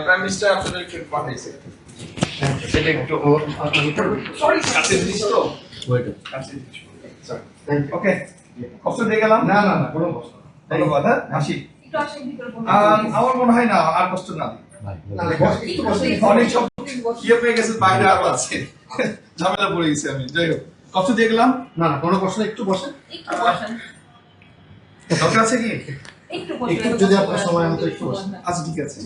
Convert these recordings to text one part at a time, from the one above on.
Prime minister আপনাদেরকে পাঠাইছে সেটা একটু সরি কাছে দিস তো কাছে দিস ওকে কষ্ট দিয়ে গেলাম না না না কোনো কষ্ট না ধন্যবাদ হ্যাঁ আসি আমার মনে হয় না আর কষ্ট না অনেক সব ইয়ে পেয়ে গেছে বাইরে আরো আছে ঝামেলা পড়ে গেছে আমি যাই হোক কষ্ট দিয়ে গেলাম না না কোনো কষ্ট একটু বসেন দরকার আছে কি একটু যদি আপনার সময় মতো একটু বসেন আচ্ছা ঠিক আছে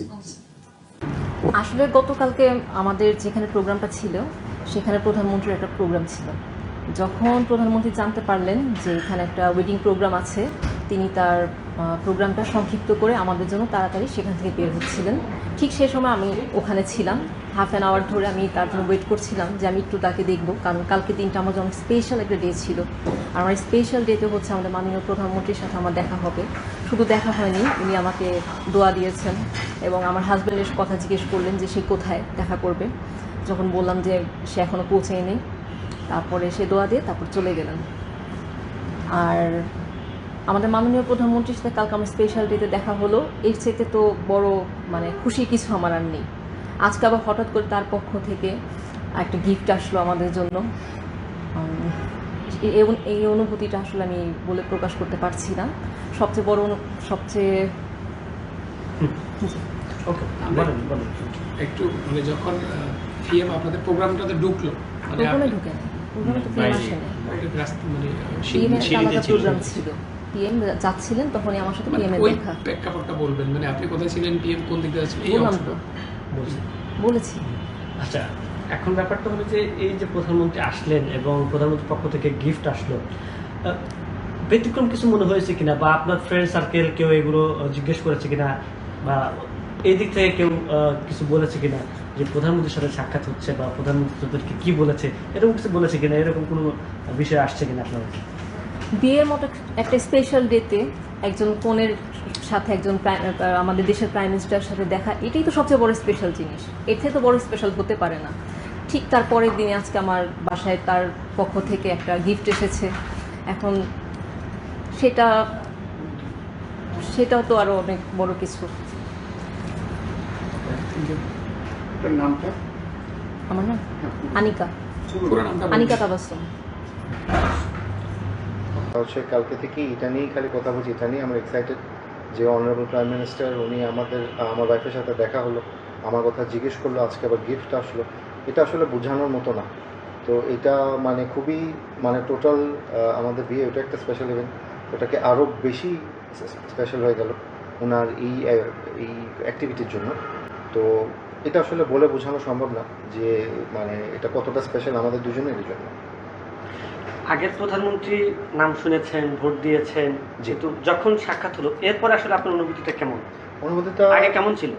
আসলে গতকালকে আমাদের যেখানে প্রোগ্রামটা ছিল সেখানে প্রধানমন্ত্রীর একটা প্রোগ্রাম ছিল। যখন প্রধানমন্ত্রী জানতে পারলেন যে এখানে একটা ওয়েডিং প্রোগ্রাম আছে, তিনি তার প্রোগ্রামটা সংক্ষিপ্ত করে আমাদের জন্য তাড়াতাড়ি সেখান থেকে বের হচ্ছিলেন। ঠিক সেই সময় আমি ওখানে ছিলাম, হাফ অ্যান আওয়ার ধরে আমি তার জন্য ওয়েট করছিলাম যে আমি একটু তাকে দেখবো, কারণ কালকে দিনটা আমার জন্য স্পেশাল একটা ডে ছিল। আর আমার স্পেশাল ডেতে হচ্ছে আমাদের মাননীয় প্রধানমন্ত্রীর সাথে আমার দেখা হবে। শুধু দেখা হয়নি, উনি আমাকে দোয়া দিয়েছেন এবং আমার হাজব্যান্ডের কথা জিজ্ঞেস করলেন যে সে কোথায় দেখা করবে। যখন বললাম যে সে এখনও পৌঁছেনি, তারপরে সে দোয়া দিয়ে তারপর চলে গেলেন। আর আমাদের মাননীয় প্রধানমন্ত্রীর সাথে কালকে আমার স্পেশাল ডেতে দেখা হলো, এর থেকে তো বড় খুশি কিছু আমার আর নেই। আজকে আবার হঠাৎ করে তার পক্ষ থেকে একটা গিফট আসলো আমাদের জন্য। এই অনুভূতিটা আসলে আমি বলে প্রকাশ করতে পারছি না। সবচেয়ে বড় সবচেয়ে ওকে বলেন একটু যখন পিএম আপনাদের প্রোগ্রামটাতে ঢুকলো প্রোগ্রামে ঢুকে না, প্রোগ্রামে তো পিএম আসেনি, পিএমের প্রোগ্রাম ছিল, পিএম যাচ্ছিলেন তখনই আমার সাথে পিএম এর দেখা। প্রেক্ষাপটটা বলবেন, আপনি কোথায় ছিলেন, পিএম কোন দিকে ছিলেন? বললাম তো, বলেছি। আচ্ছা, এখন ব্যাপারটা হলো যে এই যে প্রধানমন্ত্রী আসলেন এবং প্রধানমন্ত্রীর পক্ষ থেকে গিফট আসলো, ব্যতিক্রম কিছু মনে হয়েছে কিনা, বা আপনার ফ্রেন্ড সার্কেল কেউ এগুলো জিজ্ঞেস করেছে কিনা, বা এই দিক থেকে কেউ কিছু বলেছে কিনা যে প্রধানমন্ত্রীর সাথে সাক্ষাৎ হচ্ছে, বা প্রধানমন্ত্রীদেরকে কি বলেছে, এরকম কিছু বলেছে কিনা, এরকম কোনো বিষয় আসছে কিনা আপনার? বিয়ের মতো একটা স্পেশাল ডেতে একজন কনের সাথে একজন আমাদের দেশের প্রাইম মিনিস্টারের সাথে দেখা, এটাই তো সবচেয়ে বড় স্পেশাল জিনিস। এর থেকে তো বড় স্পেশাল হতে পারে না। ঠিক তার পরের দিনে আজকে আমার বাসায় তার পক্ষ থেকে একটা গিফট এসেছে। এখন সেটাও তো আরো অনেক বড় কিছু। নামটা আমার নাম আনিকা তাবাসসুম। হচ্ছে কালকে থেকে এটা নিয়েই খালি কথা বলছি, এটা নিয়ে আমরা এক্সাইটেড যে অনারেবল প্রাইম মিনিস্টার উনি আমার ওয়াইফের সাথে দেখা হলো, আমার কথা জিজ্ঞেস করলো, আজকে আবার গিফট আসলো। এটা আসলে বোঝানোর মতো না। তো এটা খুবই টোটাল আমাদের বিয়ে ওটা একটা স্পেশাল ইভেন্ট, ওটাকে আরও বেশি স্পেশাল হয়ে গেল ওনার এই অ্যাক্টিভিটির জন্য। তো এটা আসলে বলে বোঝানো সম্ভব না যে এটা কতটা স্পেশাল আমাদের দুজনেরই জন্য। আগের প্রধানমন্ত্রী নাম শুনেছেন, ভোট দিয়েছেন, যেহেতু যখন সাক্ষাৎ হলো এরপরে আসলে আপনার অনুভূতিটা কেমন? অনুভূতিটা আগে কেমন ছিল?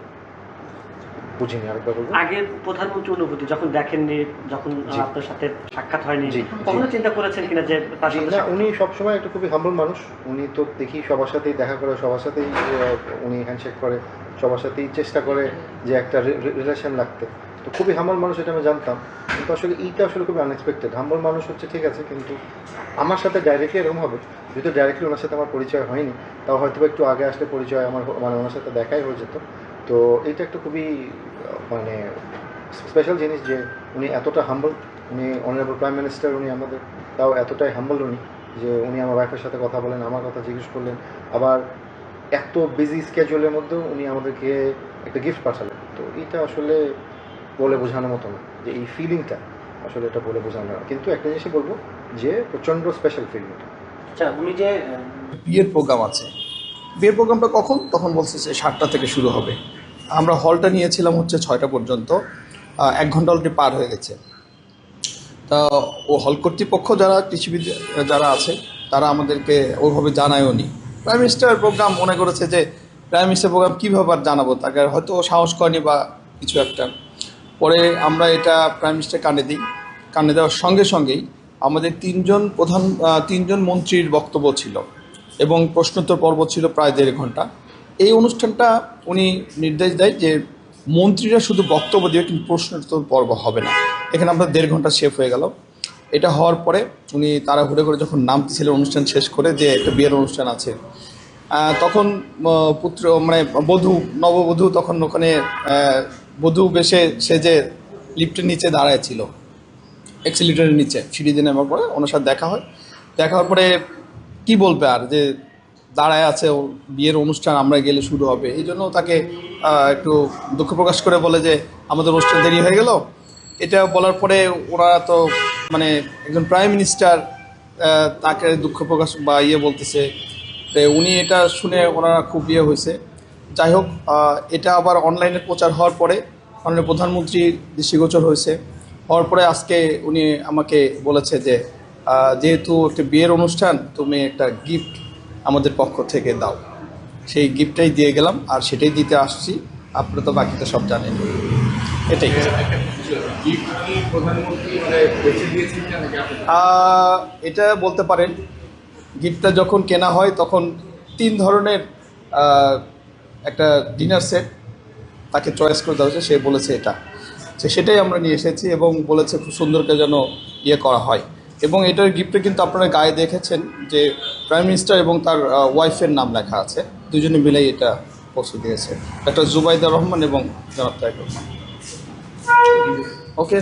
বুঝিনি, আরেকবার বলবো। আগের প্রধানমন্ত্রী অনুভূতি যখন দেখেননি, যখন আপনার সাথে সাক্ষাৎ হয়নি, কখনো চিন্তা করেছেন কিনা যে তার সাথে? না, উনি সবসময় একটা খুবই হাম্বল মানুষ। উনি তো দেখি সবার সাথেই দেখা করে, সবার সাথেই উনি হ্যান্ডশেক করে, সবার সাথেই চেষ্টা করে যে একটা রিলেশন রাখতে। তো খুবই হাম্বল মানুষ, এটা আমি জানতাম। কিন্তু আসলে এইটা আসলে খুবই আনএক্সপেক্টেড। হাম্বল মানুষ হচ্ছে ঠিক আছে, কিন্তু আমার সাথে ডাইরেক্টলি এরকম হবে, যেহেতু ডাইরেক্টলি ওনার সাথে আমার পরিচয় হয়নি, তাও হয়তো একটু আগে আসলে পরিচয় আমার ওনার সাথে দেখাই হয়ে যেত। তো এইটা একটা খুবই স্পেশাল জিনিস যে উনি এতটা হাম্বল। উনি অনারেবল প্রাইম মিনিস্টার, উনি আমাদের তাও এতটাই হাম্বল উনি যে উনি আমার ওয়াইফের সাথে কথা বলেন, আমার কথা জিজ্ঞেস করলেন, আবার এত বিজি স্কেজুলের মধ্যেও উনি আমাদেরকে একটা গিফট পাঠালেন। তো এটা আসলে বলে বোঝানোর মতো না, যে এই ফিলিংটা আসলে এটা বলে বোঝানো না। কিন্তু একটা জিনিসই বলবো যে প্রচণ্ড স্পেশাল ফিলিং। আচ্ছা, উনি যে বিয়ের প্রোগ্রাম আছে, বিয়ের প্রোগ্রামটা কখন? তখন বলছে যে 7টা থেকে শুরু হবে। আমরা হলটা নিয়েছিলাম হচ্ছে 6টা পর্যন্ত, 1 ঘন্টা অলরেডি পার হয়ে গেছে। তা ও হল কর্তৃপক্ষ যারা কৃষিবিদ যারা আছে তারা আমাদেরকে ওইভাবে জানায়ও নি। প্রাইম মিনিস্টার প্রোগ্রাম মনে করেছে যে প্রাইম মিনিস্টার প্রোগ্রাম কীভাবে আর জানাবো, তাকে হয়তো সাহস করেনি বা কিছু একটা। পরে আমরা এটা প্রাইম মিনিস্টার কানে দেওয়ার সঙ্গে সঙ্গেই আমাদের 3জন মন্ত্রীর বক্তব্য ছিল এবং প্রশ্নোত্তর পর্ব ছিল প্রায় 1.5 ঘন্টা। এই অনুষ্ঠানটা উনি নির্দেশ দেয় যে মন্ত্রীরা শুধু বক্তব্য দিয়ে, কিন্তু প্রশ্নোত্তর পর্ব হবে না। এখানে আমরা 1.5 ঘন্টা শেষ হয়ে গেল। এটা হওয়ার পরে উনি তাড়াহুড়ো করে যখন নামতেছিলেন অনুষ্ঠান শেষ করে, যে একটা বিয়ের অনুষ্ঠান আছে, তখন পুত্র মানে নববধূ তখন ওখানে বধূ বেশে সেজে লিফটের নিচে দাঁড়ায় ছিল, এক্সিলিটারের নিচে সিঁড়ি দিয়ে নামার পরে ওনার সাথে দেখা হয়। দেখা হওয়ার পরে কি বলবে আর, যে দাঁড়ায় আছে, ও বিয়ের অনুষ্ঠান আমরা গেলে শুরু হবে, এই জন্য তাকে একটু দুঃখ প্রকাশ করে বলে যে আমাদের অনুষ্ঠান দেরি হয়ে গেল। এটা বলার পরে ওরা তো মানে একজন প্রাইম মিনিস্টার তাকে দুঃখ প্রকাশ বা বলতেছে, তো উনি এটা শুনে ওনারা খুব হয়েছে। যাই হোক, এটা আবার অনলাইনে প্রচার হওয়ার পরে মাননীয় প্রধানমন্ত্রীর দৃষ্টিগোচর হয়েছে। হওয়ার পরে আজকে উনি আমাকে বলেছে যে যেহেতু একটা বিয়ের অনুষ্ঠান, তুমি একটা গিফট আমাদের পক্ষ থেকে দাও। সেই গিফটটাই দিয়ে গেলাম, আর সেটাই দিতে আসছি। আপনারা তো বাকি তো সব জানেন, এটাই। এটা বলতে পারেন, গিফটটা যখন কেনা হয় তখন 3 ধরনের একটা ডিনার সেট তাকে চয়েস করে দেওয়া হয়েছে, সে বলেছে এটা, সেটাই আমরা নিয়ে এসেছি এবং বলেছে খুব সুন্দর করে যেন করা হয়। এবং এটার গিফটে কিন্তু আপনারা গায়ে দেখেছেন যে প্রাইম মিনিস্টার এবং তার ওয়াইফের নাম লেখা আছে, দুজনে মিলেই এটা পৌঁছে দিয়েছে, ডক্টর জুবাইদা রহমান এবং জনাব তারেক রহমান। ওকে।